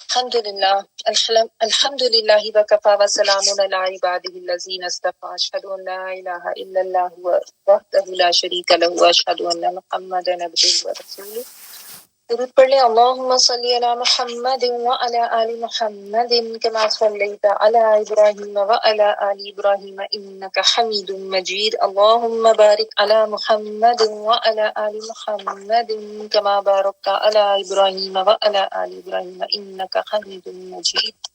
الحمد للہ وکفا وسلام علی عبادہ الذین اصطفى اشہد ان لا الہ الا اللہ وحدہ لا شریک لہ واشہد ان محمدا عبدہ ورسولہ۔ درود پڑھ لیں۔ اللہم صلی علی محمد وعلی آل محمد کما صلیت علی ابراہیم وعلی آل ابراہیم انک حمید مجید۔ اللہم بارک علی محمد وعلی آل محمد کما بارکت علی ابراہیم وعلی آل ابراہیم انک حمید مجید۔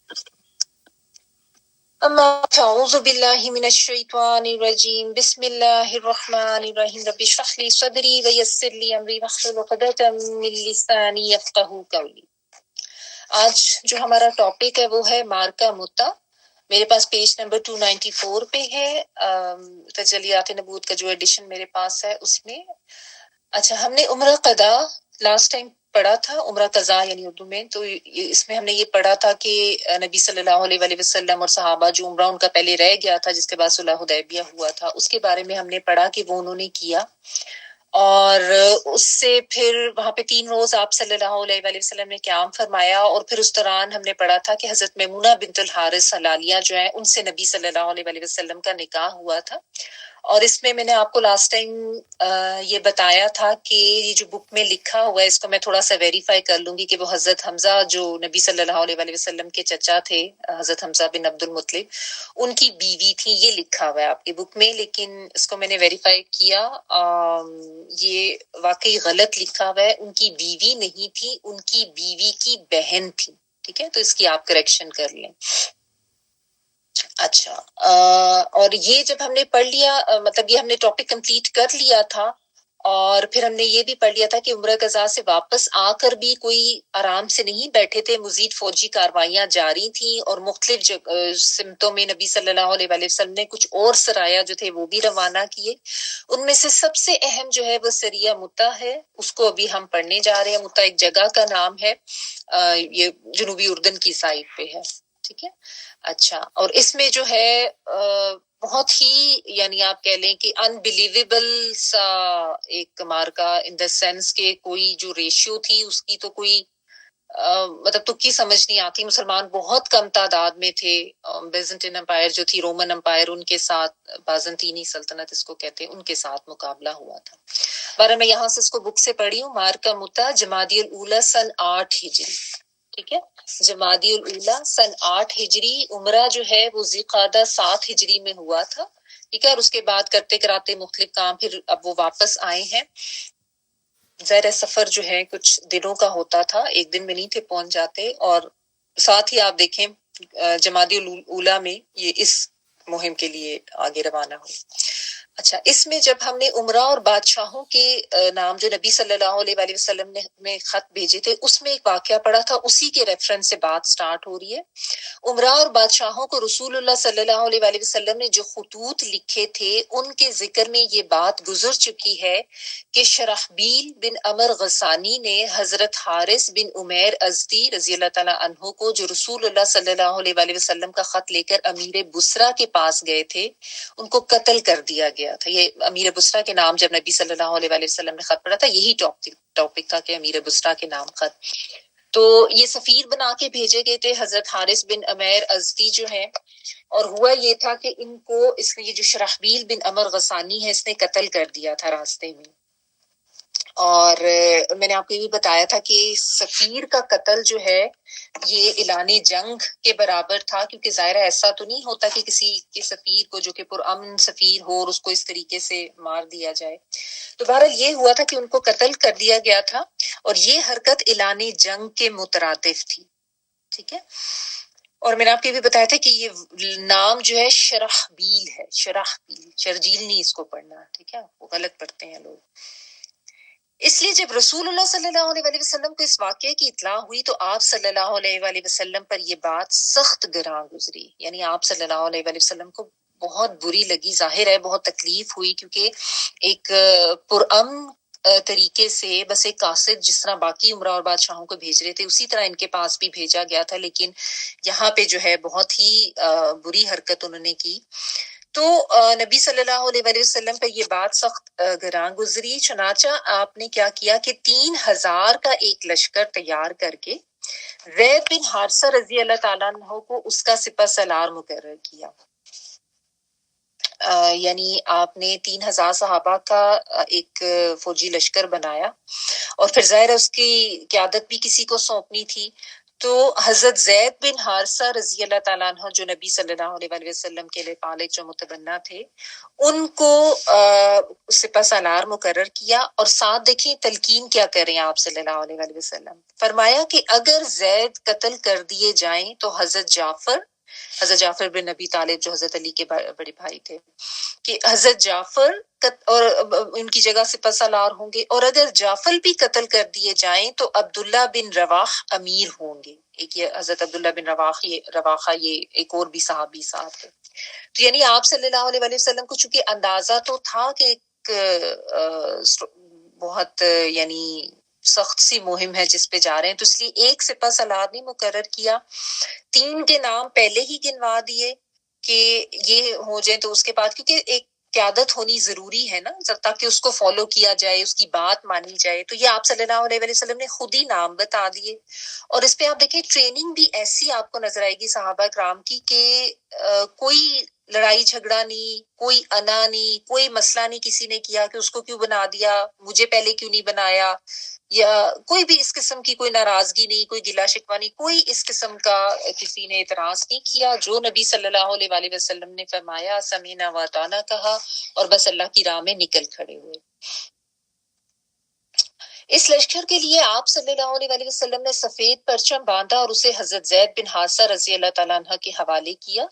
اما اعوذ باللہ من الشیطان الرجیم بسم اللہ الرحمن الرحیم رب اشرح لی صدری ویسر لی امری واحلل عقدۃ من لسانی یفقہوا قولی۔ آج جو ہمارا ٹاپک ہے وہ ہے مارکہ متا۔ میرے پاس پیج نمبر 294 پہ ہے، تجلیات نبوت کا جو ایڈیشن میرے پاس ہے اس میں۔ اچھا، ہم نے عمرہ قضا لاسٹ ٹائم پڑھا تھا، عمرہ قضا یعنی اردو میں، تو اس میں ہم نے یہ پڑھا تھا کہ نبی صلی اللہ علیہ وآلہ وسلم اور صحابہ جو عمرہ ان کا پہلے رہ گیا تھا جس کے بعد صلح حدیبیہ ہوا تھا، اس کے بارے میں ہم نے پڑھا کہ وہ انہوں نے کیا، اور اس سے پھر وہاں پہ 3 روز آپ صلی اللہ علیہ وآلہ وسلم نے قیام فرمایا، اور پھر اس دوران ہم نے پڑھا تھا کہ حضرت میمونہ بنت الحارث ہلالیہ جو ہیں ان سے نبی صلی اللہ علیہ وآلہ وسلم کا نکاح ہوا تھا۔ اور اس میں میں نے آپ کو لاسٹ ٹائم یہ بتایا تھا کہ یہ جو بک میں لکھا ہوا ہے اس کو میں تھوڑا سا ویریفائی کر لوں گی کہ وہ حضرت حمزہ جو نبی صلی اللہ علیہ وآلہ وسلم کے چچا تھے، حضرت حمزہ بن عبد المطلب، ان کی بیوی تھی، یہ لکھا ہوا ہے آپ کی بک میں، لیکن اس کو میں نے ویریفائی کیا، یہ واقعی غلط لکھا ہوا ہے، ان کی بیوی نہیں تھی، ان کی بیوی کی بہن تھی، ٹھیک ہے، تو اس کی آپ کریکشن کر لیں۔ اچھا، اور یہ جب ہم نے پڑھ لیا، مطلب یہ ہم نے ٹاپک کمپلیٹ کر لیا تھا، اور پھر ہم نے یہ بھی پڑھ لیا تھا کہ عمرہ قضا سے واپس آ کر بھی کوئی آرام سے نہیں بیٹھے تھے، مزید فوجی کارروائیاں جاری تھیں، اور مختلف سمتوں میں نبی صلی اللہ علیہ وآلہ وسلم نے کچھ اور سرایا جو تھے وہ بھی روانہ کیے۔ ان میں سے سب سے اہم جو ہے وہ سریہ متا ہے، اس کو ابھی ہم پڑھنے جا رہے ہیں۔ متا ایک جگہ کا نام ہے، یہ جنوبی اردن کی سائڈ پہ ہے، ٹھیک ہے۔ اچھا، اور اس میں جو ہے بہت ہی، یعنی آپ کہہ لیں کہ انبلیویبل سا ایک مارکا، ان دا سینس کہ کوئی جو ریشیو تھی اس کی تو کوئی مطلب تکی سمجھ نہیں آتی۔ مسلمان بہت کم تعداد میں تھے، بیزنٹین امپائر جو تھی، رومن امپائر، ان کے ساتھ، بازنطینی سلطنت اس کو کہتے ہیں، ان کے ساتھ مقابلہ ہوا تھا۔ بارہ میں یہاں سے اس کو بک سے پڑھی ہوں۔ مارکہ متا جمادی الاولی سن 8 ہجری، ٹھیک ہے، جمادی الاولی سن 8 ہجری۔ عمرہ جو ہے وہ ذوالقعدہ 7 ہجری میں ہوا تھا، ٹھیک ہے، اور اس کے بعد کرتے کراتے مختلف کام، پھر اب وہ واپس آئے ہیں۔ ظاہر سفر جو ہے کچھ دنوں کا ہوتا تھا، ایک دن میں نہیں تھے پہنچ جاتے، اور ساتھ ہی آپ دیکھیں جمادی الاولی میں یہ اس مہم کے لیے آگے روانہ ہوئے۔ اچھا، اس میں جب ہم نے عمرہ اور بادشاہوں کے نام جو نبی صلی اللہ علیہ وآلہ وسلم نے میں خط بھیجے تھے، اس میں ایک واقعہ پڑا تھا، اسی کے ریفرنس سے بات سٹارٹ ہو رہی ہے۔ عمرہ اور بادشاہوں کو رسول اللہ صلی اللہ علیہ وآلہ وسلم نے جو خطوط لکھے تھے ان کے ذکر میں یہ بات گزر چکی ہے کہ شرحبیل بن عمر غسانی نے حضرت حارث بن عمیر ازدی رضی اللہ تعالیٰ عنہ کو، جو رسول اللہ صلی اللہ علیہ وآلہ وسلم کا خط لے کر امیر بصرہ کے پاس گئے تھے، ان کو قتل کر دیا گیا تھا۔ یہ امیر بصرہ کے نام جب نبی صلی اللہ علیہ وآلہ وسلم نے خط پڑھا تھا، یہی ٹاپک تھا کہ امیر بصرہ کے نام خط، تو یہ سفیر بنا کے بھیجے گئے تھے حضرت حارث بن عمیر ازدی جو ہیں، اور ہوا یہ تھا کہ ان کو اس نے، یہ جو شرحبیل بن عمر غسانی ہے، اس نے قتل کر دیا تھا راستے میں۔ اور میں نے آپ کو یہ بھی بتایا تھا کہ سفیر کا قتل جو ہے یہ اعلان جنگ کے برابر تھا، کیونکہ ظاہر ایسا تو نہیں ہوتا کہ کسی کے سفیر کو جو کہ پرامن سفیر ہو اور اس کو اس طریقے سے مار دیا جائے۔ تو بہرحال یہ ہوا تھا کہ ان کو قتل کر دیا گیا تھا، اور یہ حرکت اعلان جنگ کے مترادف تھی، ٹھیک ہے۔ اور میں نے آپ کو یہ بھی بتایا تھا کہ یہ نام جو ہے شرحبیل ہے، شرحبیل، شرجیل نہیں اس کو پڑھنا، ٹھیک ہے، وہ غلط پڑھتے ہیں لوگ۔ اس لیے جب رسول اللہ صلی اللہ علیہ وآلہ وسلم کو اس واقعے کی اطلاع ہوئی تو آپ صلی اللہ علیہ وآلہ وسلم پر یہ بات سخت گراں گزری، یعنی آپ صلی اللہ علیہ وآلہ وسلم کو بہت بری لگی، ظاہر ہے بہت تکلیف ہوئی، کیونکہ ایک پرامن طریقے سے بس ایک قاصد جس طرح باقی عمرہ اور بادشاہوں کو بھیج رہے تھے اسی طرح ان کے پاس بھی بھیجا گیا تھا، لیکن یہاں پہ جو ہے بہت ہی بری حرکت انہوں نے کی۔ تو نبی صلی اللہ علیہ وآلہ وسلم پر یہ بات سخت گراں گزری، چنانچہ آپ نے کیا کیا کہ 3000 کا ایک لشکر تیار کر کے زید بن حارثہ رضی اللہ تعالیٰ عنہ کو اس کا سپہ سالار مقرر کیا. یعنی آپ نے 3,000 صحابہ کا ایک فوجی لشکر بنایا اور پھر ظاہر ہے اس کی قیادت بھی کسی کو سونپنی تھی. تو حضرت زید بن حارثہ رضی اللہ تعالیٰ عنہ جو نبی صلی اللہ علیہ وآلہ وسلم کے لیے پالک جو متبنہ تھے ان کو سپہ سالار مقرر کیا. اور ساتھ دیکھیں تلقین کیا کریں آپ صلی اللہ علیہ وآلہ وسلم. فرمایا کہ اگر زید قتل کر دیے جائیں تو حضرت جعفر بن نبی طالب جو حضرت علی کے بڑے بھائی تھے کہ حضرت جعفر اور ان کی جگہ سپہ سالار ہوں گے، اور اگر جعفر بھی قتل کر دیے جائیں تو عبداللہ بن رواح امیر ہوں گے. ایک یہ حضرت عبداللہ بن رواحہ یہ ایک اور بھی صحابی ساتھ ہے. تو یعنی آپ صلی اللہ علیہ وآلہ وسلم کو چونکہ اندازہ تو تھا کہ ایک بہت یعنی سخت سی مہم ہے جس پہ جا رہے ہیں، تو اس لیے ایک سپہ سالار نہیں مقرر کیا، 3 کے نام پہلے ہی گنوا دیے کہ یہ ہو جائیں. تو اس کے بعد کیونکہ ایک قیادت ہونی ضروری ہے نا تاکہ اس کو فالو کیا جائے، اس کی بات مانی جائے، تو یہ آپ صلی اللہ علیہ وسلم نے خود ہی نام بتا دیے. اور اس پہ آپ دیکھیں ٹریننگ بھی ایسی آپ کو نظر آئے گی صحابہ کرام کی کہ کوئی لڑائی جھگڑا نہیں، کوئی انا نہیں، کوئی مسئلہ نہیں کسی نے کیا کہ اس کو کیوں بنا دیا، مجھے پہلے کیوں نہیں بنایا، یا کوئی بھی اس قسم کی کوئی ناراضگی نہیں، کوئی گلا شکوہ نہیں، کوئی اس قسم کا کسی نے اعتراض نہیں کیا. جو نبی صلی اللہ علیہ وآلہ وسلم نے فرمایا سمینا و اطعنا کہا اور بس اللہ کی راہ میں نکل کھڑے ہوئے. اس لشکر کے لیے آپ صلی اللہ علیہ وآلہ وسلم نے سفید پرچم باندھا اور اسے حضرت زید بن حارثہ رضی اللہ تعالیٰ عنہ کے حوالے کیا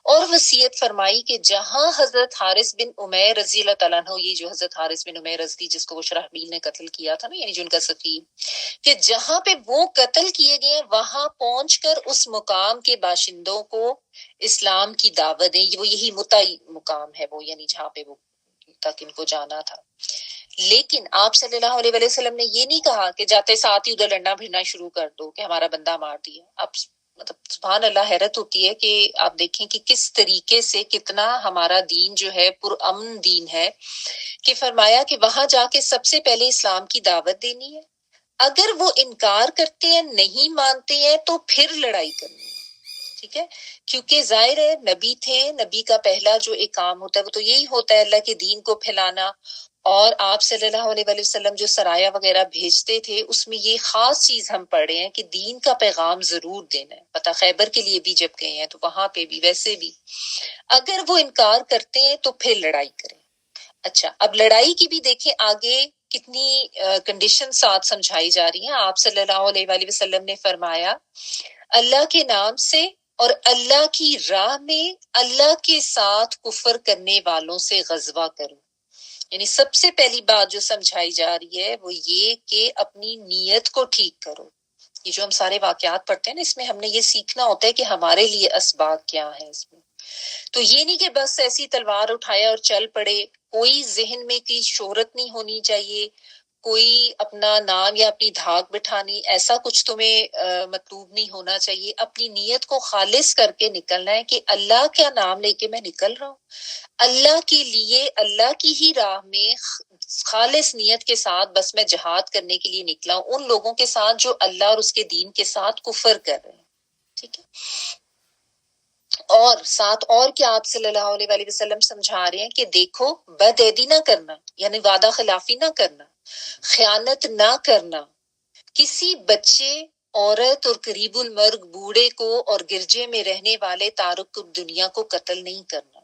اور وصیت فرمائی کہ جہاں حضرت حارث بن عمیر رضی اللہ تعالیٰ عنہ، یہ جو حضرت حارث بن عمیر رضی جس کو وہ شرحبیل نے قتل کیا تھا نا، یعنی جن کا سفیر، کہ جہاں پہ وہ قتل کیے گئے وہاں پہنچ کر اس مقام کے باشندوں کو اسلام کی دعوت دیں. وہ یہی متعی مقام ہے وہ، یعنی جہاں پہ وہ تک ان کو جانا تھا. لیکن آپ صلی اللہ علیہ وآلہ وسلم نے یہ نہیں کہا کہ جاتے ساتھ ہی ادھر لڑنا بھیڑنا شروع کر دو کہ ہمارا بندہ مار دیا. اب مطلب سبحان اللہ حیرت ہوتی ہے کہ آپ دیکھیں کہ کس طریقے سے کتنا ہمارا دین جو ہے پرامن دین ہے، کہ فرمایا کہ وہاں جا کے سب سے پہلے اسلام کی دعوت دینی ہے، اگر وہ انکار کرتے ہیں نہیں مانتے ہیں تو پھر لڑائی کرنی ہے. ٹھیک ہے، کیونکہ ظاہر ہے نبی تھے، نبی کا پہلا جو ایک کام ہوتا ہے وہ تو یہی ہوتا ہے اللہ کے دین کو پھیلانا. اور آپ صلی اللہ علیہ وآلہ وسلم جو سرایا وغیرہ بھیجتے تھے اس میں یہ خاص چیز ہم پڑھ رہے ہیں کہ دین کا پیغام ضرور دینا ہے. پتہ خیبر کے لیے بھی جب گئے ہیں تو وہاں پہ بھی ویسے بھی اگر وہ انکار کرتے ہیں تو پھر لڑائی کریں. اچھا، اب لڑائی کی بھی دیکھیں آگے کتنی کنڈیشن ساتھ سمجھائی جا رہی ہیں. آپ صلی اللہ علیہ وآلہ وسلم نے فرمایا اللہ کے نام سے اور اللہ کی راہ میں اللہ کے ساتھ کفر کرنے والوں سے غزوہ کرو. یعنی سب سے پہلی بات جو سمجھائی جا رہی ہے وہ یہ کہ اپنی نیت کو ٹھیک کرو. یہ جو ہم سارے واقعات پڑھتے ہیں نا اس میں ہم نے یہ سیکھنا ہوتا ہے کہ ہمارے لیے اسباب کیا ہیں اس میں. تو یہ نہیں کہ بس ایسی تلوار اٹھایا اور چل پڑے، کوئی ذہن میں کی شہرت نہیں ہونی چاہیے، کوئی اپنا نام یا اپنی دھاک بٹھانی ایسا کچھ تمہیں مطلوب نہیں ہونا چاہیے. اپنی نیت کو خالص کر کے نکلنا ہے کہ اللہ کا نام لے کے میں نکل رہا ہوں، اللہ کے لیے اللہ کی ہی راہ میں خالص نیت کے ساتھ بس میں جہاد کرنے کے لیے نکلا ہوں ان لوگوں کے ساتھ جو اللہ اور اس کے دین کے ساتھ کفر کر رہے ہیں. ٹھیک ہے، اور ساتھ اور کیا آپ صلی اللہ علیہ وآلہ وسلم سمجھا رہے ہیں کہ دیکھو بدعہدی نہ کرنا، یعنی وعدہ خلافی نہ کرنا، خیانت نہ کرنا، کسی بچے، عورت اور قریب المرگ بوڑھے کو اور گرجے میں رہنے والے تارک دنیا کو قتل نہیں کرنا.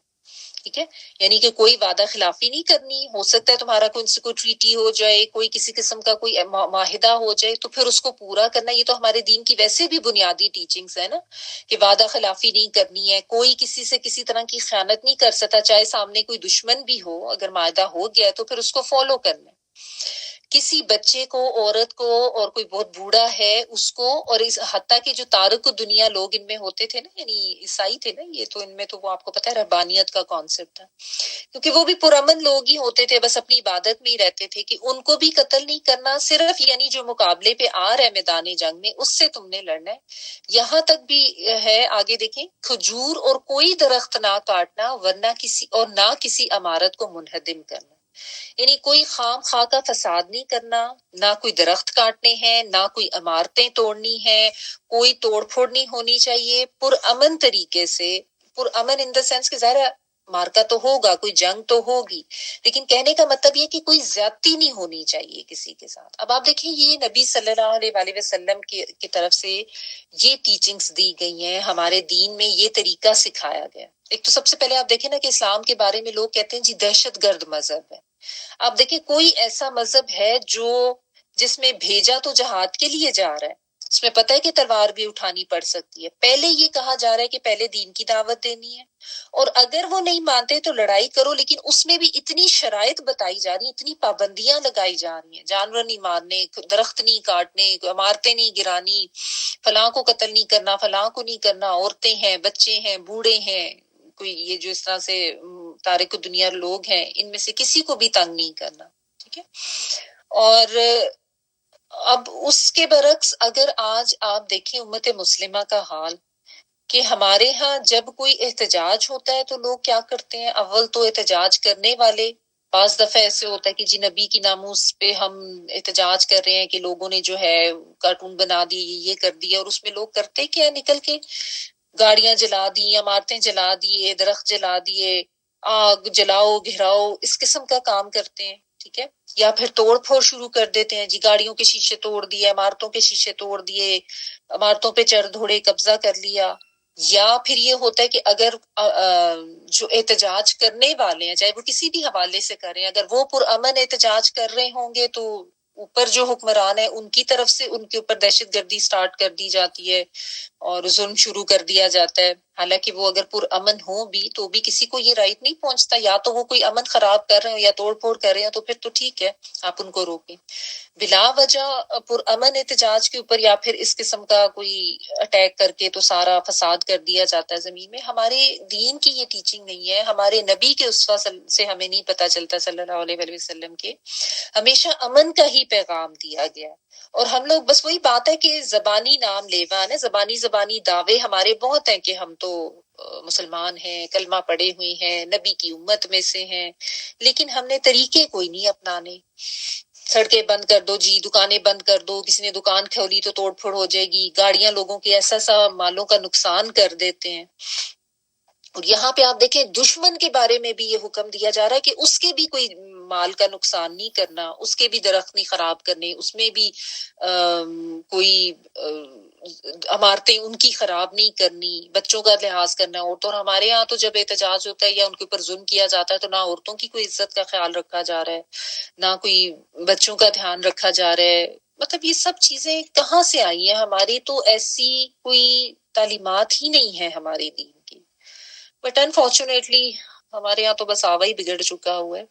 ٹھیک ہے، یعنی کہ کوئی وعدہ خلافی نہیں کرنی. ہو سکتا ہے تمہارا کوئی ٹریٹی ہو جائے، کوئی کسی قسم کا کوئی معاہدہ ہو جائے تو پھر اس کو پورا کرنا. یہ تو ہمارے دین کی ویسے بھی بنیادی ٹیچنگز ہے نا کہ وعدہ خلافی نہیں کرنی ہے، کوئی کسی سے کسی طرح کی خیانت نہیں کر سکتا، چاہے سامنے کوئی دشمن بھی ہو، اگر معاہدہ ہو گیا ہے تو پھر اس کو فالو کرنا ہے. کسی بچے کو، عورت کو اور کوئی بہت بوڑھا ہے اس کو، اور اس حتیٰ کہ جو تارک دنیا لوگ ان میں ہوتے تھے نا، یعنی عیسائی تھے نا یہ تو، ان میں تو وہ آپ کو پتہ ہے رہبانیت کا کانسیپٹ تھا، کیونکہ وہ بھی پرامن لوگ ہی ہوتے تھے، بس اپنی عبادت میں ہی رہتے تھے، کہ ان کو بھی قتل نہیں کرنا، صرف یعنی جو مقابلے پہ آ رہا ہے میدان جنگ میں اس سے تم نے لڑنا ہے. یہاں تک بھی ہے آگے دیکھیں، کھجور اور کوئی درخت نہ کاٹنا ورنہ کسی اور نہ کسی عمارت کو منہدم کرنا. یعنی کوئی خام خواہ کا فساد نہیں کرنا، نہ کوئی درخت کاٹنے ہیں، نہ کوئی عمارتیں توڑنی ہیں، کوئی توڑ پھوڑ نہیں ہونی چاہیے، پرامن طریقے سے، پرامن ان دا سینس کہ ظاہر ہے مارکا تو ہوگا، کوئی جنگ تو ہوگی، لیکن کہنے کا مطلب یہ کہ کوئی زیادتی نہیں ہونی چاہیے کسی کے ساتھ۔ اب آپ دیکھیں یہ نبی صلی اللہ علیہ وآلہ وسلم کی طرف سے یہ ٹیچنگز دی گئی ہیں، ہمارے دین میں یہ طریقہ سکھایا گیا۔ ایک تو سب سے پہلے آپ دیکھیں نا کہ اسلام کے بارے میں لوگ کہتے ہیں جی دہشت گرد مذہب ہے۔ آپ دیکھیں کوئی ایسا مذہب ہے جس میں بھیجا تو جہاد کے لیے جا رہا ہے، اس میں پتہ ہے کہ تلوار بھی اٹھانی پڑ سکتی ہے، پہلے یہ کہا جا رہا ہے کہ پہلے دین کی دعوت دینی ہے، اور اگر وہ نہیں مانتے تو لڑائی کرو، لیکن اس میں بھی اتنی شرائط بتائی جا رہی ہیں، اتنی پابندیاں لگائی جا رہی ہیں، جانور نہیں مارنے، درخت نہیں کاٹنے، عمارتیں نہیں گرانی، فلاں کو قتل نہیں کرنا، فلاں کو نہیں کرنا، عورتیں ہیں، بچے ہیں، بوڑھے ہیں، کوئی یہ جو اس طرح سے تارک دنیا لوگ ہیں، ان میں سے کسی کو بھی تنگ نہیں کرنا، ٹھیک ہے۔ اور اب اس کے برعکس اگر آج آپ دیکھیں امت مسلمہ کا حال، کہ ہمارے ہاں جب کوئی احتجاج ہوتا ہے تو لوگ کیا کرتے ہیں، اول تو احتجاج کرنے والے، بعض دفعہ ایسے ہوتا ہے کہ جی نبی کی ناموس پہ ہم احتجاج کر رہے ہیں کہ لوگوں نے جو ہے کارٹون بنا دی، یہ کر دیا، اور اس میں لوگ کرتے کیا ہے، نکل کے گاڑیاں جلا دی، عمارتیں جلا دیے، درخت جلا دیے، آگ جلاؤ گھراؤ، اس قسم کا کام کرتے ہیں، ٹھیک ہے۔ یا پھر توڑ پھوڑ شروع کر دیتے ہیں، جی گاڑیوں کے شیشے توڑ دیے، عمارتوں کے شیشے توڑ دیے، عمارتوں پہ چڑھ دھوڑے قبضہ کر لیا۔ یا پھر یہ ہوتا ہے کہ اگر جو احتجاج کرنے والے ہیں چاہے وہ کسی بھی حوالے سے کریں، اگر وہ پرامن احتجاج کر رہے ہوں گے تو اوپر جو حکمران ہے ان کی طرف سے ان کے اوپر دہشت گردی سٹارٹ کر دی جاتی ہے اور ظلم شروع کر دیا جاتا ہے، حالانکہ وہ اگر پرامن ہوں بھی تو بھی کسی کو یہ رائٹ نہیں پہنچتا، یا تو وہ کوئی امن خراب کر رہے ہوں یا توڑ پھوڑ کر رہے ہیں تو پھر تو ٹھیک ہے آپ ان کو روکیں۔ بلا وجہ پرامن احتجاج کے اوپر یا پھر اس قسم کا کوئی اٹیک کر کے تو سارا فساد کر دیا جاتا ہے زمین میں۔ ہمارے دین کی یہ ٹیچنگ نہیں ہے، ہمارے نبی کے اسوہ سے ہمیں نہیں پتہ چلتا صلی اللہ علیہ وآلہ وسلم کے ہمیشہ امن کا ہی پیغام دیا گیا، اور ہم لوگ بس وہی بات ہے کہ زبانی نام لیوان ہے، زبانی دعوے ہمارے بہت ہیں کہ ہم تو مسلمان ہیں، کلمہ پڑھے ہوئے ہیں، نبی کی امت میں سے ہیں، لیکن ہم نے طریقے کوئی نہیں اپنانے۔ سڑکیں بند کر دو جی، دکانیں بند کر دو، کسی نے دکان کھولی تو توڑ پھوڑ ہو جائے گی، گاڑیاں لوگوں کے ایسا مالوں کا نقصان کر دیتے ہیں۔ اور یہاں پہ آپ دیکھیں دشمن کے بارے میں بھی یہ حکم دیا جا رہا ہے کہ اس کے بھی کوئی مال کا نقصان نہیں کرنا، اس کے بھی درخت نہیں خراب کرنے، اس میں بھی کوئی عمارتیں ان کی خراب نہیں کرنی، بچوں کا لحاظ کرنا، عورتوں، اور ہمارے ہاں تو جب احتجاج ہوتا ہے یا ان کے اوپر ظلم کیا جاتا ہے تو نہ عورتوں کی کوئی عزت کا خیال رکھا جا رہا ہے، نہ کوئی بچوں کا دھیان رکھا جا رہا ہے۔ مطلب یہ سب چیزیں کہاں سے آئی ہیں؟ ہماری تو ایسی کوئی تعلیمات ہی نہیں ہے ہمارے دین کی، بٹ انفارچونیٹلی ہمارے یہاں تو بس آوا ہی بگڑ چکا ہوا ہے۔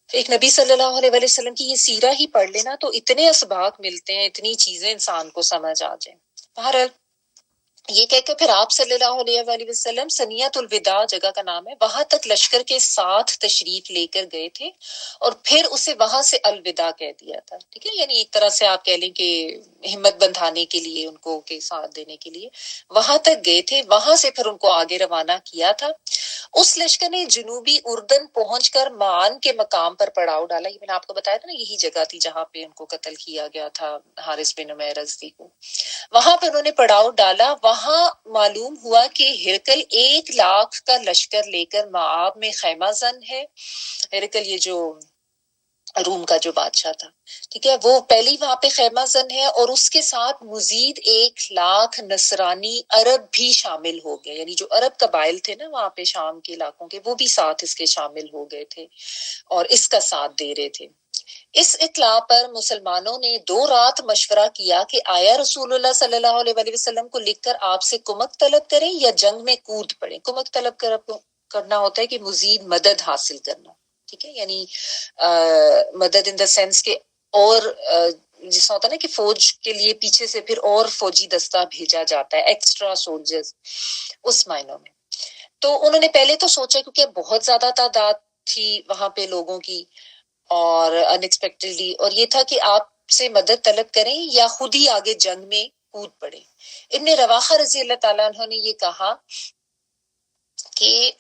ایک نبی صلی اللہ علیہ وآلہ وسلم کی یہ سیرہ ہی پڑھ لینا تو اتنے اسباق ملتے ہیں، اتنی چیزیں انسان کو سمجھ آ جائیں۔ بہرحال یہ کہہ کے پھر آپ صلی اللہ علیہ وآلہ وسلم سنیت الوداع جگہ کا نام ہے، وہاں تک لشکر کے ساتھ تشریف لے کر گئے تھے اور پھر اسے وہاں سے الوداع کہہ دیا تھا، ٹھیک ہے۔ یعنی ایک طرح سے آپ کہہ لیں کہ ہمت بندھانے کے لیے، ان کو کے ساتھ دینے کے لیے وہاں تک گئے تھے، وہاں سے پھر ان کو آگے روانہ کیا تھا۔ اس لشکر نے جنوبی اردن پہنچ کر معان کے مقام پر پڑاؤ ڈالا، یہ میں نے آپ کو بتایا تھا نا، یہی جگہ تھی جہاں پہ ان کو قتل کیا گیا تھا حارث بن عمیر ازدی کو۔ وہاں پہ انہوں نے پڑاؤ ڈالا، وہاں معلوم ہوا کہ ہرکل 1,00,000 کا لشکر لے کر معاب میں خیمہ زن ہے۔ ہرکل یہ جو روم کا جو بادشاہ تھا، ٹھیک ہے، وہ پہلی وہاں پہ خیمہ زن ہے، اور اس کے ساتھ مزید 1,00,000 نصرانی عرب بھی شامل ہو گئے، یعنی جو عرب قبائل تھے نا وہاں پہ شام کے علاقوں کے، وہ بھی ساتھ اس کے شامل ہو گئے تھے اور اس کا ساتھ دے رہے تھے۔ اس اطلاع پر مسلمانوں نے 2 رات مشورہ کیا کہ آیا رسول اللہ صلی اللہ علیہ وآلہ وسلم کو لکھ کر آپ سے کمک طلب کریں یا جنگ میں کود پڑیں۔ کمک طلب کرنا ہوتا ہے کہ مزید مدد حاصل کرنا، ٹھیک ہے، یعنی مدد ان دا سینس کہ اور جس ہوتا ہے نا کہ فوج کے لیے پیچھے سے پھر اور فوجی دستہ بھیجا جاتا ہے، ایکسٹرا سولجرز، اس معنوں میں۔ تو انہوں نے پہلے تو سوچا کیونکہ بہت زیادہ تعداد تھی وہاں پہ لوگوں کی اور ان ایکسپیکٹڈلی، اور یہ تھا کہ آپ سے مدد طلب کریں یا خود ہی آگے جنگ میں کود پڑے۔ ابن رواحہ رضی اللہ تعالیٰ عنہ نے یہ کہا کہ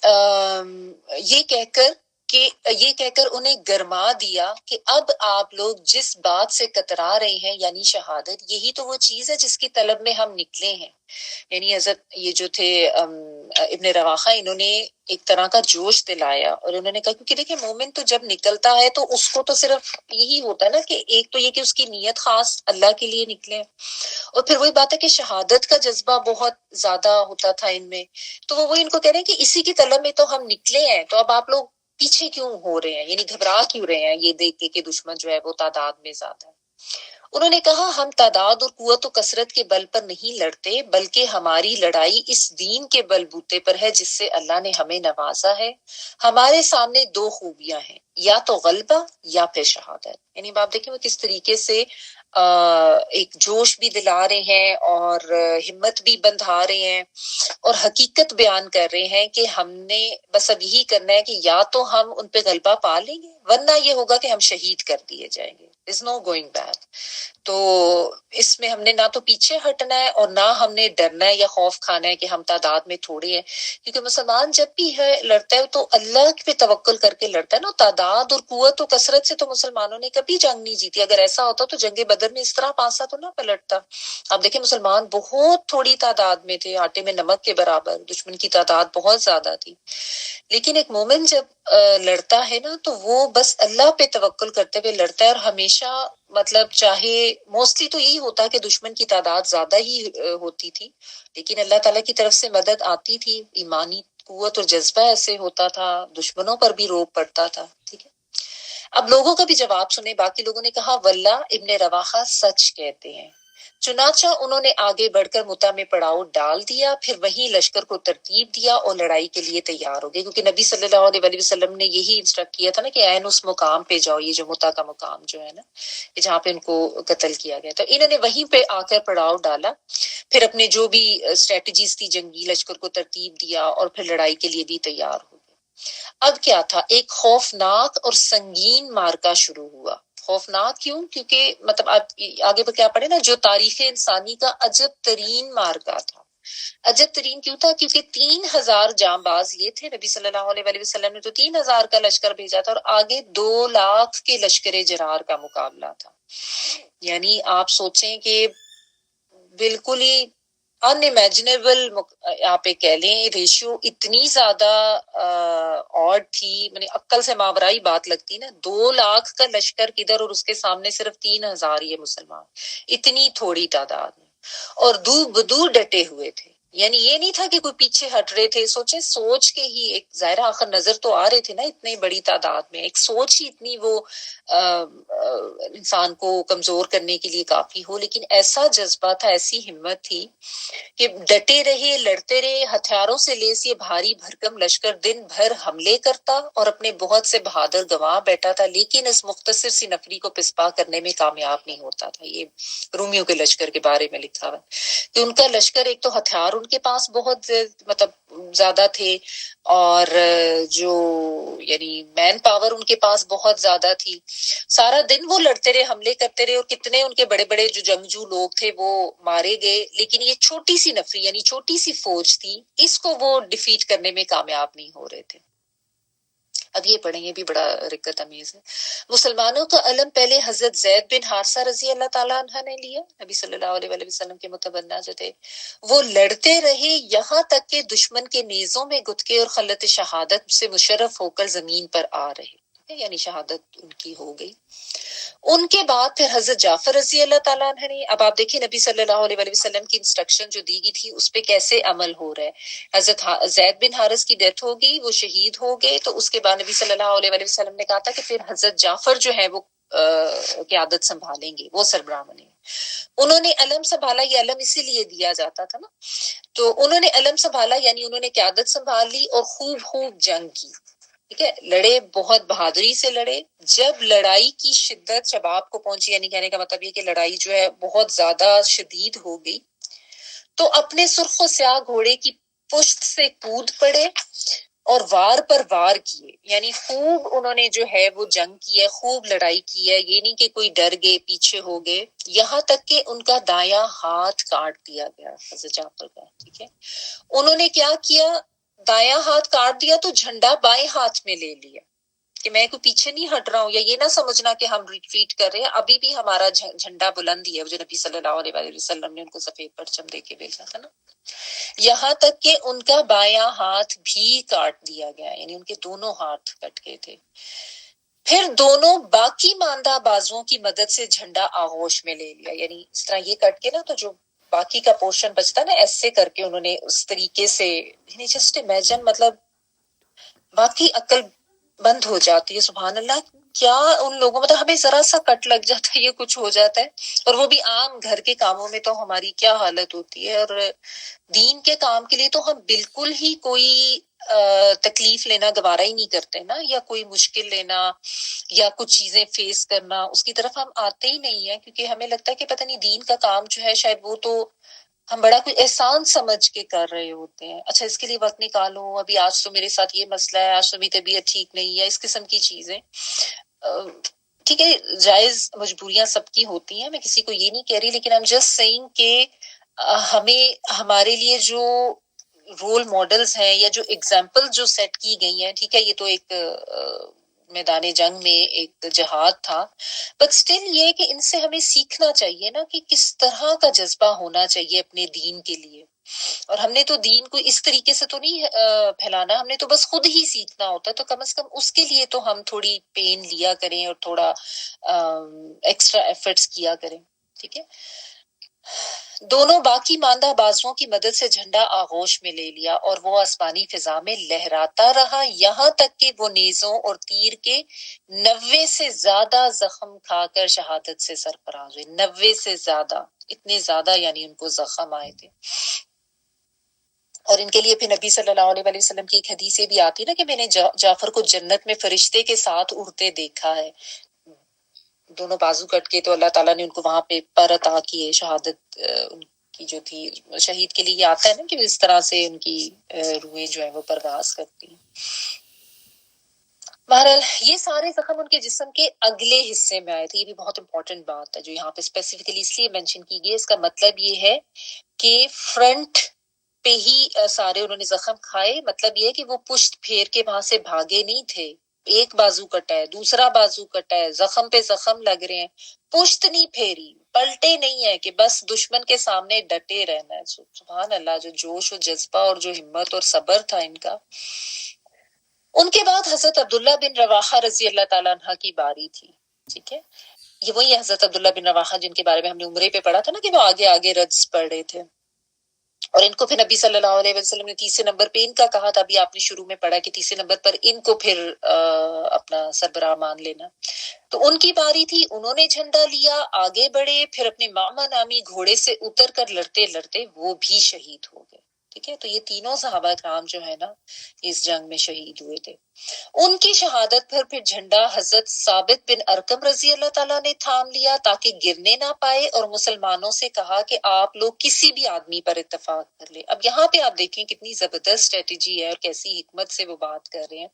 یہ کہہ کر کہ یہ کہہ کر انہیں گرما دیا کہ اب آپ لوگ جس بات سے کترا رہے ہیں یعنی شہادت، یہی تو وہ چیز ہے جس کی طلب میں ہم نکلے ہیں. یعنی حضرت یہ جو تھے ابن رواحہ، انہوں نے ایک طرح کا جوش دلایا اور انہوں نے کہا کیونکہ دیکھیں مومن تو جب نکلتا ہے تو اس کو تو صرف یہی ہوتا ہے نا کہ ایک تو یہ کہ اس کی نیت خاص اللہ کے لیے نکلے، اور پھر وہی بات ہے کہ شہادت کا جذبہ بہت زیادہ ہوتا تھا ان میں. تو وہ ان کو کہہ رہے ہیں کہ اسی کی طلب میں تو ہم نکلے ہیں، تو اب آپ لوگ پیچھے کیوں ہو رہے ہیں، یعنی گھبرا کیوں رہے ہیں یہ دیکھ کے کہ دشمن جو ہے وہ تعداد میں زیادہ ہے. انہوں نے کہا ہم تعداد اور قوت و کثرت کے بل پر نہیں لڑتے، بلکہ ہماری لڑائی اس دین کے بل بوتے پر ہے جس سے اللہ نے ہمیں نوازا ہے. ہمارے سامنے دو خوبیاں ہیں، یا تو غلبہ یا پھر شہادت. یعنی آپ دیکھیں وہ کس طریقے سے ایک جوش بھی دلا رہے ہیں اور ہمت بھی بندھا رہے ہیں اور حقیقت بیان کر رہے ہیں کہ ہم نے بس اب یہی کرنا ہے کہ یا تو ہم ان پہ غلبہ پا لیں گے ورنہ یہ ہوگا کہ ہم شہید کر دیے جائیں گے. There's no going back. تو اس میں ہم نے نہ تو پیچھے ہٹنا ہے اور نہ ہم نے ڈرنا ہے یا خوف کھانا ہے کہ ہم تعداد میں تھوڑے ہیں، کیونکہ مسلمان جب بھی ہے لڑتا ہے تو اللہ پہ توکل کر کے لڑتا ہے نا. تعداد اور قوت و کثرت سے تو مسلمانوں نے کبھی جنگ نہیں جیتی. اگر ایسا ہوتا تو جنگ بدر میں اس طرح پاسا تو نہ پلٹتا. آپ دیکھیں مسلمان بہت تھوڑی تعداد میں تھے، آٹے میں نمک کے برابر، دشمن کی تعداد بہت زیادہ تھی. لیکن ایک مومن جب لڑتا ہے نا تو وہ بس اللہ پہ توکل کرتے ہوئے لڑتا ہے، اور ہمیشہ مطلب چاہے موسٹلی تو یہی ہوتا کہ دشمن کی تعداد زیادہ ہی ہوتی تھی، لیکن اللہ تعالیٰ کی طرف سے مدد آتی تھی. ایمانی قوت اور جذبہ ایسے ہوتا تھا، دشمنوں پر بھی روب پڑتا تھا. ٹھیک ہے، اب لوگوں کا بھی جواب سنیں. باقی لوگوں نے کہا واللہ ابن رواحہ سچ کہتے ہیں. چنانچہ انہوں نے آگے بڑھ کر متا میں پڑاؤ ڈال دیا، پھر وہیں لشکر کو ترتیب دیا اور لڑائی کے لیے تیار ہو گئے، کیونکہ نبی صلی اللہ علیہ وسلم نے یہی انسٹرکٹ کیا تھا نا کہ عین اس مقام پہ جاؤ، یہ جو متا کا مقام جو ہے نا جہاں پہ ان کو قتل کیا گیا. تو انہوں نے وہیں پہ آ کر پڑاؤ ڈالا، پھر اپنے جو بھی اسٹریٹجیز تھی جنگی لشکر کو ترتیب دیا اور پھر لڑائی کے لیے بھی تیار ہو گئے. اب کیا تھا، ایک خوفناک اور سنگین مارکا شروع ہوا. خوفناک کیوں؟ کیونکہ مطلب آپ آگے پہ کیا پڑھے نا، جو تاریخ انسانی کا عجب ترین مارکا تھا. عجب ترین کیوں تھا؟ کیونکہ 3,000 جانباز یہ تھے. نبی صلی اللہ علیہ وسلم نے تو 3,000 کا لشکر بھیجا تھا اور آگے 2,00,000 کے لشکر جرار کا مقابلہ تھا. یعنی آپ سوچیں کہ بالکل ہی ان امیجنیبل آپ کہہ لیں ریشیو اتنی زیادہ اور تھی، یعنی عقل سے ماورائی بات لگتی نا. 2,00,000 کا لشکر کدھر اور اس کے سامنے صرف 3,000 یہ مسلمان، اتنی تھوڑی تعداد میں، اور دو بدو ڈٹے ہوئے تھے. یعنی یہ نہیں تھا کہ کوئی پیچھے ہٹ رہے تھے. سوچیں سوچ کے ہی ایک ظاہر آخر نظر تو آ رہے تھے نا اتنی بڑی تعداد میں، ایک سوچ ہی اتنی وہ انسان کو کمزور کرنے کے لیے کافی ہو. لیکن ایسا جذبہ تھا، ایسی ہمت تھی کہ ڈٹے رہے، لڑتے رہے. ہتھیاروں سے لیس یہ بھاری بھرکم لشکر دن بھر حملے کرتا اور اپنے بہت سے بہادر گنوا بیٹھا تھا، لیکن اس مختصر سی نفری کو پسپا کرنے میں کامیاب نہیں ہوتا تھا. یہ رومیوں کے لشکر کے بارے میں لکھا ہوا کہ ان کا لشکر ایک تو ہتھیار ان کے پاس بہت مطلب زیادہ تھے، اور جو یعنی مین پاور ان کے پاس بہت زیادہ تھی. سارا دن وہ لڑتے رہے، حملے کرتے رہے، اور کتنے ان کے بڑے بڑے جو جنگجو لوگ تھے وہ مارے گئے. لیکن یہ چھوٹی سی نفری یعنی چھوٹی سی فوج تھی، اس کو وہ ڈیفیٹ کرنے میں کامیاب نہیں ہو رہے تھے. اب یہ پڑھیں، یہ بھی بڑا رکت امیز ہے. مسلمانوں کا علم پہلے حضرت زید بن حارثہ رضی اللہ تعالیٰ عنہ نے لیا. نبی صلی اللہ علیہ وسلم کے متبنہ جو تھے وہ لڑتے رہے یہاں تک کہ دشمن کے نیزوں میں گتکے اور خلت شہادت سے مشرف ہو کر زمین پر آ رہے، یعنی شہادت ان کی ہو گئی. ان کے بعد پھر حضرت جعفر رضی اللہ تعالیٰ عنہ نے، اب آپ دیکھیں نبی صلی اللہ علیہ وسلم کی انسٹرکشن جو دی گئی تھی اس پہ کیسے عمل ہو رہا ہے. حضرت زید بن حارث کی ڈیتھ ہو گئی، وہ شہید ہو گئے. تو اس کے بعد نبی صلی اللہ علیہ وسلم نے کہا تھا کہ پھر حضرت جعفر جو ہے وہ قیادت سنبھالیں گے، وہ سربراہ بنیں گے. انہوں نے علم سنبھالا، یہ علم اسی لیے دیا جاتا تھا نا. تو انہوں نے علم سنبھالا یعنی انہوں نے قیادت سنبھال لی اور خوب جنگ کی. ٹھیک ہے، لڑے، بہت بہادری سے لڑے. جب لڑائی کی شدت شباب کو پہنچی، یعنی کہنے کا مطلب یہ کہ لڑائی جو ہے بہت زیادہ شدید ہو گئی، تو اپنے سرخ و سیاہ گھوڑے کی پشت سے کود پڑے اور وار پر وار کیے. یعنی خوب انہوں نے جو ہے وہ جنگ کی ہے، خوب لڑائی کی ہے. یہ نہیں کہ کوئی ڈر گئے پیچھے ہو گئے، یہاں تک کہ ان کا دایاں ہاتھ کاٹ دیا گیا حضرت جعفر کا. ٹھیک ہے، انہوں نے کیا کیا، دایاں ہاتھ کاٹ دیا تو جھنڈا بائیں ہاتھ میں لے لیا. کہ میں کوئی پیچھے نہیں ہٹ رہا ہوں، یا یہ نہ سمجھنا کہ ہم ریٹریٹ کر رہے ہیں، ابھی بھی ہمارا جھنڈا بلند ہی ہے، جو نبی صلی اللہ علیہ وسلم نے ان کو سفید پرچم دے کے بھیجا تھا نا۔ یہاں تک کہ ان کا بایاں ہاتھ بھی کاٹ دیا گیا، یعنی ان کے دونوں ہاتھ کٹ گئے تھے۔ پھر دونوں باقی ماندہ بازوؤں کی مدد سے جھنڈا آغوش میں لے لیا، یعنی اس طرح یہ کٹ کے نا، تو جو باقی کا پورشن بچتا نا، ایسے کر کے انہوں نے اس طریقے سے، یعنی جسٹ امیجن، مطلب باقی عقل بند ہو جاتی ہے۔ سبحان اللہ، کیا ان لوگوں، مطلب ہمیں ذرا سا کٹ لگ جاتا ہے، یہ کچھ ہو جاتا ہے، اور وہ بھی عام گھر کے کاموں میں تو ہماری کیا حالت ہوتی ہے، اور دین کے کام کے لیے تو ہم بالکل ہی کوئی تکلیف لینا گوارا ہی نہیں کرتے نا، یا کوئی مشکل لینا یا کچھ چیزیں فیس کرنا، اس کی طرف ہم آتے ہی نہیں ہیں، کیونکہ ہمیں لگتا ہے کہ پتہ نہیں دین کا کام جو ہے شاید وہ تو ہم بڑا کوئی احسان سمجھ کے کر رہے ہوتے ہیں، اچھا اس کے لیے وقت نکالو، ابھی آج تو میرے ساتھ یہ مسئلہ ہے، آج تو میری طبیعت ٹھیک نہیں ہے، اس قسم کی چیزیں۔ ٹھیک ہے، جائز مجبوریاں سب کی ہوتی ہیں، میں کسی کو یہ نہیں کہہ رہی، لیکن I'm just saying کہ ہمیں ہمارے لیے جو رول ماڈلز ہیں یا جو ایگزامپل جو سیٹ کی گئی ہیں، ٹھیک ہے، یہ تو ایک میدان جنگ میں ایک جہاد تھا، بٹ اسٹل یہ کہ ان سے ہمیں سیکھنا چاہیے نا کہ کس طرح کا جذبہ ہونا چاہیے اپنے دین کے لیے، اور ہم نے تو دین کو اس طریقے سے تو نہیں پھیلانا، ہم نے تو بس خود ہی سیکھنا ہوتا ہے، تو کم از کم اس کے لیے تو ہم تھوڑی پین لیا کریں اور تھوڑا ایکسٹرا ایفرٹس کیا کریں، ٹھیک ہے۔ دونوں باقی ماندہ بازوؤں کی مدد سے جھنڈا آغوش میں لے لیا اور وہ آسمانی فضا میں لہراتا رہا، یہاں تک کہ وہ نیزوں اور تیر کے 90 سے زیادہ زخم کھا کر شہادت سے سرفراز ہوئے۔ 90 سے زیادہ، اتنے زیادہ یعنی ان کو زخم آئے تھے۔ اور ان کے لیے پھر نبی صلی اللہ علیہ وسلم کی ایک حدیث بھی آتی ہے نا کہ میں نے جعفر کو جنت میں فرشتے کے ساتھ اڑتے دیکھا ہے۔ دونوں بازو کٹ کے تو اللہ تعالیٰ نے ان کو وہاں پہ پر عطا کیے، شہادت ان کی جو تھی، شہید کے لیے یہ آتا ہے نا کہ اس طرح سے ان کی روحیں جو ہیں وہ پرواز کرتی ہیں۔ بہرحال یہ سارے زخم ان کے جسم کے اگلے حصے میں آئے تھے، یہ بھی بہت امپورٹنٹ بات ہے جو یہاں پہ اسپیسیفکلی اس لیے مینشن کی گئی ہے، اس کا مطلب یہ ہے کہ فرنٹ پہ ہی سارے انہوں نے زخم کھائے، مطلب یہ ہے کہ وہ پشت پھیر کے وہاں سے بھاگے نہیں تھے، ایک بازو کٹا ہے، دوسرا بازو کٹا ہے، زخم پہ زخم لگ رہے ہیں، پشت نہیں پھیری، پلٹے نہیں ہے کہ بس دشمن کے سامنے ڈٹے رہنا ہے۔ سبحان اللہ، جو جوش و جذبہ اور جو ہمت اور صبر تھا ان کا۔ ان کے بعد حضرت عبداللہ بن رواحہ رضی اللہ تعالیٰ عنہ کی باری تھی، ٹھیک ہے، یہ وہی حضرت عبداللہ بن رواحہ جن کے بارے میں ہم نے عمرے پہ پڑھا تھا نا کہ وہ آگے آگے رجز پڑھ رہے تھے، اور ان کو پھر نبی صلی اللہ علیہ وسلم نے تیسرے نمبر پہ ان کا کہا تھا، ابھی آپ نے شروع میں پڑھا کہ تیسرے نمبر پر ان کو پھر اپنا سربراہ مان لینا۔ تو ان کی باری تھی، انہوں نے جھنڈا لیا، آگے بڑھے، پھر اپنے ماما نامی گھوڑے سے اتر کر لڑتے لڑتے وہ بھی شہید ہو گئے، ٹھیک ہے۔ تو یہ تینوں صحابہ کرام جو ہے نا اس جنگ میں شہید ہوئے تھے۔ ان کی شہادت پر پھر جھنڈا حضرت ثابت بن ارقم رضی اللہ تعالیٰ نے تھام لیا تاکہ گرنے نہ پائے، اور مسلمانوں سے کہا کہ آپ لوگ کسی بھی آدمی پر اتفاق کر لیں۔ اب یہاں پہ آپ دیکھیں کتنی زبردست اسٹریٹجی ہے اور کیسی حکمت سے وہ بات کر رہے ہیں،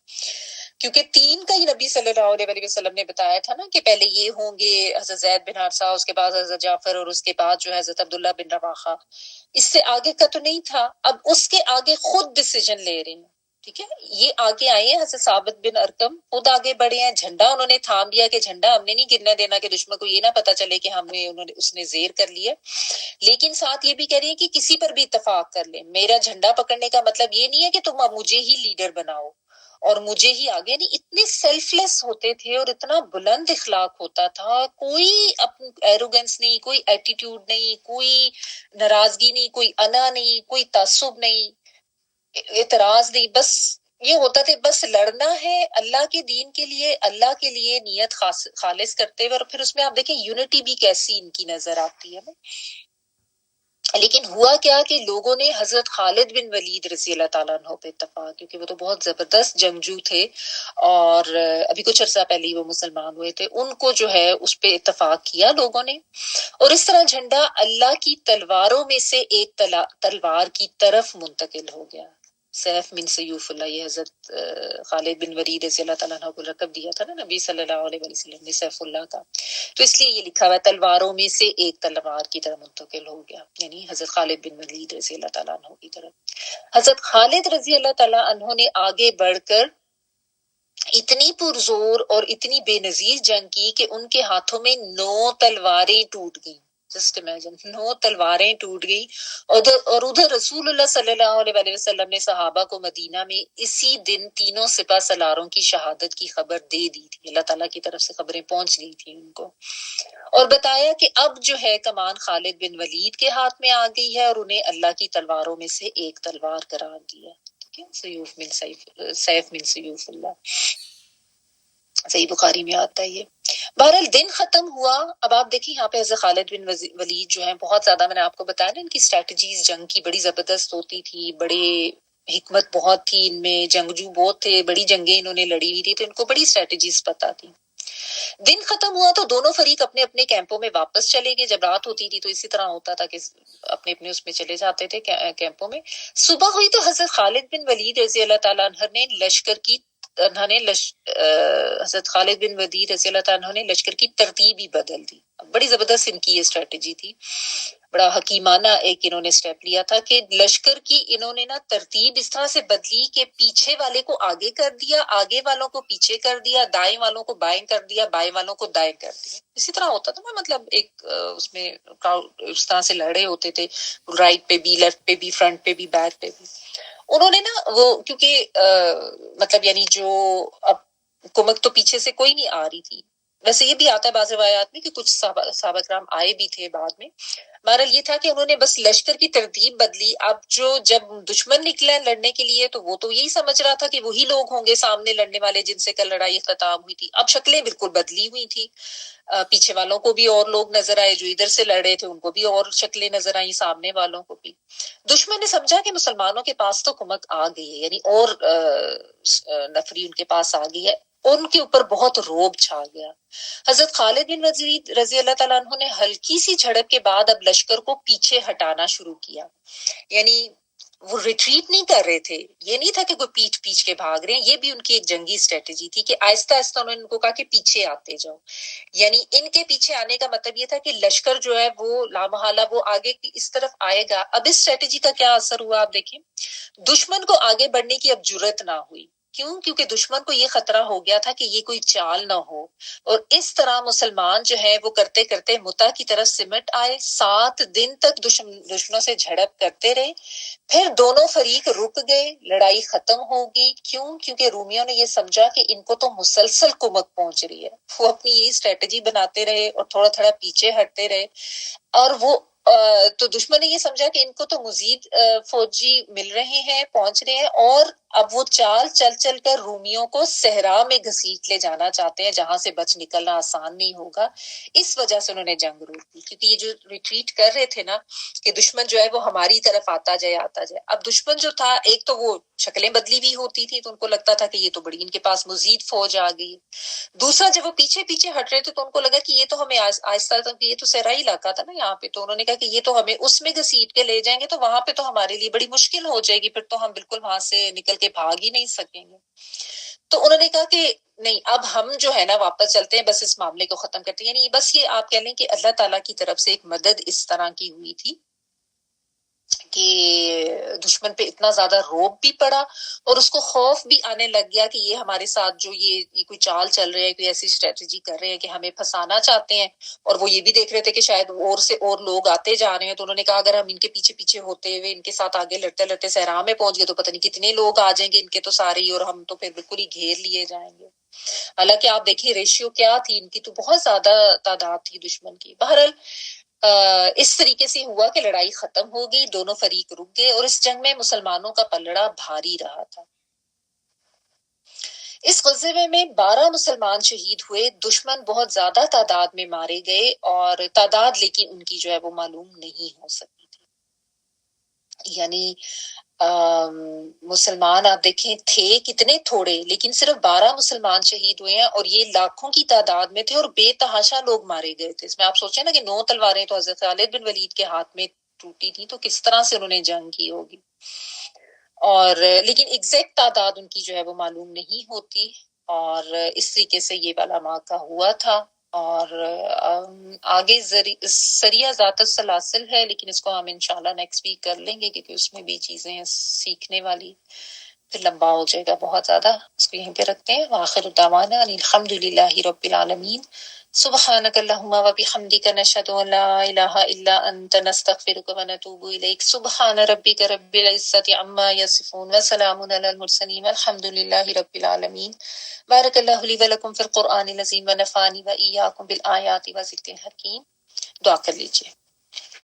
کیونکہ تین کا ہی نبی صلی اللہ علیہ وسلم نے بتایا تھا نا کہ پہلے یہ ہوں گے حضرت زید بن حارثہ، اس کے بعد حضرت جعفر، اور اس کے بعد جو ہے حضرت عبداللہ بن رواحہ، اس سے آگے کا تو نہیں تھا۔ اب اس کے آگے خود ڈیسیجن لے رہے ہیں، ٹھیک ہے، یہ آگے آئے ہیں حضرت ثابت بن ارقم، خود آگے بڑھے ہیں، جھنڈا انہوں نے تھام لیا کہ جھنڈا ہم نے نہیں گرنے دینا کہ دشمن کو یہ نہ پتا چلے کہ اس نے زیر کر لیا، لیکن ساتھ یہ بھی کہہ رہی ہیں کہ کسی پر بھی اتفاق کر لیں، میرا جھنڈا پکڑنے کا مطلب یہ نہیں ہے کہ تم اب مجھے ہی لیڈر بناؤ اور مجھے ہی آگے نہیں۔ اتنے سیلف لیس ہوتے تھے اور اتنا بلند اخلاق ہوتا تھا، کوئی ایروگنس نہیں، کوئی ایٹیٹیوڈ نہیں، کوئی ناراضگی نہیں، کوئی انا نہیں، کوئی تعصب نہیں، اعتراض نہیں، بس یہ ہوتا تھا بس لڑنا ہے اللہ کے دین کے لیے، اللہ کے لیے نیت خالص کرتے ہوئے، اور پھر اس میں آپ دیکھیں یونٹی بھی کیسی ان کی نظر آتی ہے نا۔ لیکن ہوا کیا کہ لوگوں نے حضرت خالد بن ولید رضی اللہ تعالیٰ عنہ پہ اتفاق، کیونکہ وہ تو بہت زبردست جنگجو تھے اور ابھی کچھ عرصہ پہلے ہی وہ مسلمان ہوئے تھے، ان کو جو ہے اس پہ اتفاق کیا لوگوں نے، اور اس طرح جھنڈا اللہ کی تلواروں میں سے ایک تلوار کی طرف منتقل ہو گیا۔ سیف من سیوف اللہ، یہ حضرت خالد بن ولید رضی اللہ تعالیٰ عنہ کو لقب دیا تھا نا نبی صلی اللہ علیہ وسلم نے سیف اللہ کا، تو اس لیے یہ لکھا ہوا ہے تلواروں میں سے ایک تلوار کی طرف منتقل ہو گیا، یعنی حضرت خالد بن ولید رضی اللہ تعالیٰ عنہ کی طرف۔ حضرت خالد رضی اللہ تعالیٰ عنہ نے آگے بڑھ کر اتنی پرزور اور اتنی بے نظیر جنگ کی کہ ان کے ہاتھوں میں 9 تلواریں ٹوٹ گئیں. جسٹ امیجن 9 تلواریں ٹوٹ گئی. اور ادھر رسول اللہ صلی اللہ علیہ وآلہ وسلم نے صحابہ کو مدینہ میں اسی دن تینوں سپہ سالاروں کی شہادت کی خبر دے دی تھی. اللہ تعالیٰ کی طرف سے خبریں پہنچ گئی تھی ان کو، اور بتایا کہ اب جو ہے کمان خالد بن ولید کے ہاتھ میں آ گئی ہے اور انہیں اللہ کی تلواروں میں سے ایک تلوار قرار دیا. سیوف من سیف من سیوف اللہ، صحیح بخاری میں آتا ہے یہ. بہرحال دن ختم ہوا. اب آپ دیکھیں یہاں پہ حضرت خالد بن ولید جو ہیں بہت زیادہ، میں نے آپ کو بتایا نا ان کی اسٹریٹجیز جنگ کی بڑی زبردست ہوتی تھی، بڑے حکمت بہت تھی ان میں، جنگجو بہت تھے، بڑی جنگیں انہوں نے لڑی ہوئی تھی، تو ان کو بڑی اسٹریٹجیز پتہ تھی. دن ختم ہوا تو دونوں فریق اپنے اپنے کیمپوں میں واپس چلے گئے. جب رات ہوتی تھی تو اسی طرح ہوتا تھا کہ اپنے اپنے اس میں چلے جاتے تھے کیمپوں میں. صبح ہوئی تو حضرت خالد بن ولید رضی اللہ تعالیٰ عنہ نے حضرت خالد بن ولید رضی اللہ تعالیٰ عنہ نے لشکر کی ترتیب ہی بدل دی. بڑی زبردست ان کی یہ اسٹریٹجی تھی، بڑا حکیمانہ ایک انہوں نے سٹیپ لیا تھا کہ لشکر کی انہوں نے نا ترتیب اس طرح سے بدلی کہ پیچھے والے کو آگے کر دیا، آگے والوں کو پیچھے کر دیا، دائیں والوں کو بائیں کر دیا، بائیں والوں کو دائیں کر دیا. اسی طرح ہوتا تھا نا، مطلب ایک اس میں کراؤڈ اس طرح سے لڑے ہوتے تھے، رائٹ پہ بھی، لیفٹ پہ بھی، فرنٹ پہ بھی، بیک پہ بھی. انہوں نے نا وہ کیونکہ مطلب یعنی جو اب کمک تو پیچھے سے کوئی نہیں آ رہی تھی. ویسے یہ بھی آتا ہے بعض روایات میں کہ کچھ صحابہ کرام آئے بھی تھے بعد میں. بہرحال یہ تھا کہ انہوں نے بس لشکر کی ترتیب بدلی. اب جب دشمن نکلا لڑنے کے لیے تو وہ تو یہی سمجھ رہا تھا کہ وہی لوگ ہوں گے سامنے لڑنے والے جن سے کل لڑائی اختتام ہوئی تھی. اب شکلیں بالکل بدلی ہوئی تھی، پیچھے والوں کو بھی اور لوگ نظر آئے، جو ادھر سے لڑے تھے ان کو بھی اور شکلیں نظر آئیں، سامنے والوں کو بھی. دشمن نے سمجھا کہ مسلمانوں کے پاس تو کمک آ گئی ہے، یعنی اور نفری ان کے پاس آ گئی ہے. ان کے اوپر بہت روب چھا گیا. حضرت خالد بن ولید رضی اللہ تعالیٰ عنہ نے ہلکی سی جھڑپ کے بعد اب لشکر کو پیچھے ہٹانا شروع کیا. یعنی وہ ریٹریٹ نہیں کر رہے تھے، یہ نہیں تھا کہ کوئی پیچھ کے بھاگ رہے ہیں. یہ بھی ان کی ایک جنگی اسٹریٹجی تھی کہ آہستہ آہستہ انہوں نے ان کو کہا کہ پیچھے آتے جاؤ. یعنی ان کے پیچھے آنے کا مطلب یہ تھا کہ لشکر جو ہے وہ لامحالہ وہ آگے کی اس طرف آئے گا. اب اس اسٹریٹجی کا کیا اثر ہوا آپ دیکھیں. دشمن کو آگے بڑھنے کی اب جرت نہ ہوئی. کیوں؟ کیونکہ دشمن کو یہ خطرہ ہو گیا تھا کہ یہ کوئی چال نہ ہو. اور اس طرح مسلمان جو ہے وہ کرتے کرتے متا کی طرف سمٹ آئے. 7 دن تک دشمنوں سے جھڑپ کرتے رہے. پھر دونوں فریق رک گئے، لڑائی ختم ہوگی. کیوں؟ کیونکہ رومیوں نے یہ سمجھا کہ ان کو تو مسلسل کمک پہنچ رہی ہے. وہ اپنی یہی اسٹریٹجی بناتے رہے اور تھوڑا تھوڑا پیچھے ہٹتے رہے. اور وہ تو دشمن نے یہ سمجھا کہ ان کو تو مزید فوجی مل رہے ہیں، پہنچ رہے ہیں، اور اب وہ چال چل چل کر رومیوں کو صحرا میں گھسیٹ لے جانا چاہتے ہیں جہاں سے بچ نکلنا آسان نہیں ہوگا. اس وجہ سے انہوں نے جنگ روک دی، کیونکہ یہ جو ریٹریٹ کر رہے تھے نا کہ دشمن جو ہے وہ ہماری طرف آتا جائے آتا جائے. اب دشمن جو تھا ایک تو وہ شکلیں بدلی بھی ہوتی تھی تو ان کو لگتا تھا کہ یہ تو بڑی ان کے پاس مزید فوج آ گئی. دوسرا جب وہ پیچھے پیچھے ہٹ رہے تھے تو ان کو لگا کہ یہ تو ہمیں آہستہ یہ تو صحرائی علاقہ تھا نا یہاں پہ، تو انہوں نے کہا کہ یہ تو ہمیں اس میں گھسیٹ کے لے جائیں گے تو وہاں پہ تو ہمارے لیے بڑی مشکل ہو جائے گی، پھر تو ہم بالکل وہاں سے نکل کے بھاگ ہی نہیں سکیں گے. تو انہوں نے کہا کہ نہیں، اب ہم جو ہے نا واپس چلتے ہیں، بس اس معاملے کو ختم کرتے ہیں. یعنی بس یہ آپ کہہ لیں کہ اللہ تعالیٰ کی طرف سے ایک مدد اس طرح کی ہوئی تھی کہ دشمن پہ اتنا زیادہ روب بھی پڑا اور اس کو خوف بھی آنے لگ گیا کہ یہ ہمارے ساتھ جو یہ کوئی چال چل رہے ہیں، کوئی ایسی اسٹریٹجی کر رہے ہیں کہ ہمیں پھنسانا چاہتے ہیں. اور وہ یہ بھی دیکھ رہے تھے کہ شاید اور سے اور لوگ آتے جا رہے ہیں. تو انہوں نے کہا اگر ہم ان کے پیچھے پیچھے ہوتے ہوئے ان کے ساتھ آگے لڑتے لڑتے صحرا میں پہنچ گئے تو پتہ نہیں کتنے لوگ آ جائیں گے ان کے تو سارے ہی، اور ہم تو پھر بالکل ہی گھیر لیے جائیں گے. حالانکہ آپ دیکھیں ریشیو کیا تھی ان کی، تو بہت زیادہ تعداد تھی دشمن کی. بہرحال اس طریقے سے ہوا کہ لڑائی ختم ہو گئی، دونوں فریق رک گئے اور اس جنگ میں مسلمانوں کا پلڑا بھاری رہا تھا. اس غزوے میں 12 مسلمان شہید ہوئے. دشمن بہت زیادہ تعداد میں مارے گئے اور تعداد لیکن ان کی جو ہے وہ معلوم نہیں ہو سکی تھی. یعنی مسلمان آپ دیکھیں تھے کتنے تھوڑے، لیکن صرف 12 مسلمان شہید ہوئے ہیں اور یہ لاکھوں کی تعداد میں تھے اور بے تحاشا لوگ مارے گئے تھے. اس میں آپ سوچیں نا کہ 9 تلواریں تو حضرت خالد بن ولید کے ہاتھ میں ٹوٹی تھی، تو کس طرح سے انہوں نے جنگ کی ہوگی. اور لیکن ایگزیکٹ تعداد ان کی جو ہے وہ معلوم نہیں ہوتی. اور اس طریقے سے یہ والا واقعہ ہوا تھا. اور آگے سریہ ذات السلاسل ہے، لیکن اس کو ہم انشاءاللہ نیکسٹ ویک کر لیں گے کیونکہ اس میں بھی چیزیں سیکھنے والی. پھر لمبا ہو جائے گا بہت زیادہ. اس کو یہیں پہ رکھتے ہیں. وآخر دعوانا ان الحمد للہ رب العالمین. سبحانک اللہم وبحمدک نشہد ان لا الہ الا انت نستغفرک ونتوب الیک. سبحان ربک رب العزت عما یصفون وسلام علی المرسلین والحمد للہ رب العالمین. بارک اللہ لی ولکم فی القرآن العظیم ونفعنی وإیاکم بالآیات وذکر الحکیم. دعا کر لیجیے.